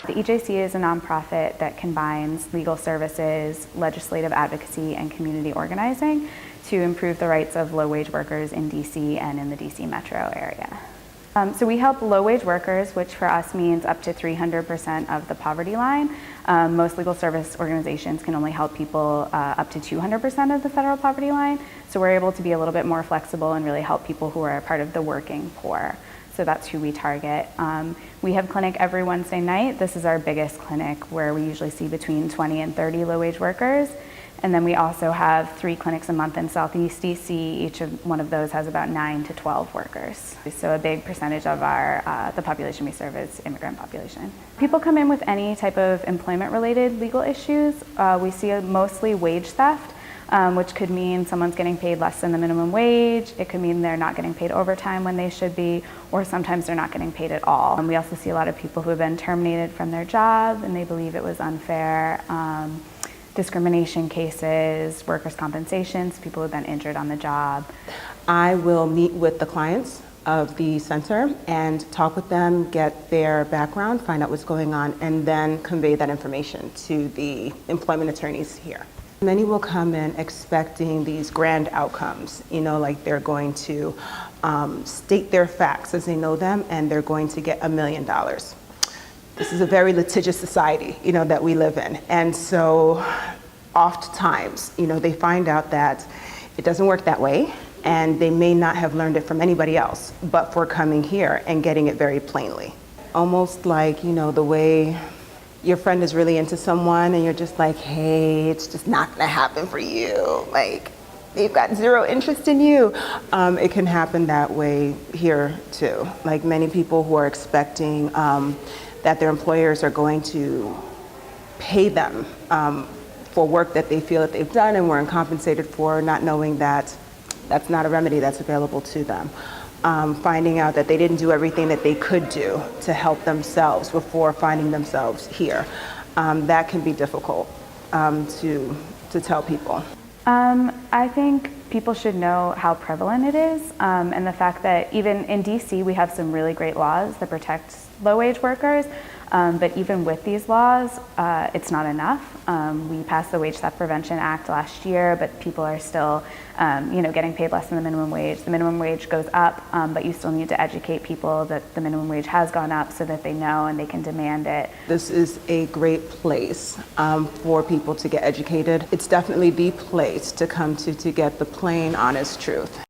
The EJC is a nonprofit that combines legal services, legislative advocacy, and community organizing to improve the rights of low-wage workers in DC and in the DC metro area. So we help low-wage workers, which for us means up to 300% of the poverty line. Most legal service organizations can only help people up to 200% of the federal poverty line. So we're able to be a little bit more flexible and really help people who are a part of the working poor. So that's who we target. We have clinic every Wednesday night. This is our biggest clinic where we usually see between 20 and 30 low-wage workers. And then we also have 3 clinics a month in Southeast DC. Each of one of those has about 9 to 12 workers. So a big percentage of the population we serve is immigrant population. People come in with any type of employment-related legal issues. We see mostly wage theft, which could mean someone's getting paid less than the minimum wage. It could mean they're not getting paid overtime when they should be, or sometimes they're not getting paid at all. We also see a lot of people who have been terminated from their job and they believe it was unfair. Discrimination cases, workers' compensations, people who've been injured on the job. I will meet with the clients of the center and talk with them, get their background, find out what's going on, and then convey that information to the employment attorneys here. Many will come in expecting these grand outcomes, like they're going to state their facts as they know them, and they're going to get $1 million. This is a very litigious society, that we live in. And so oftentimes, they find out that it doesn't work that way, and they may not have learned it from anybody else, but for coming here and getting it very plainly. Almost like, the way your friend is really into someone and you're just like, hey, it's just not gonna happen for you. Like, they've got zero interest in you. It can happen that way here too. Like many people who are expecting that their employers are going to pay them for work that they feel that they've done and weren't compensated for, not knowing that that's not a remedy that's available to them. Finding out that they didn't do everything that they could do to help themselves before finding themselves here. That can be difficult to tell people. I think people should know how prevalent it is, and the fact that even in DC we have some really great laws that protect low-wage workers, but even with these laws, it's not enough. We passed the Wage Theft Prevention Act last year, but people are still getting paid less than the minimum wage. The minimum wage goes up, but you still need to educate people that the minimum wage has gone up so that they know and they can demand it. This is a great place for people to get educated. It's definitely the place to come to get the plain, honest truth.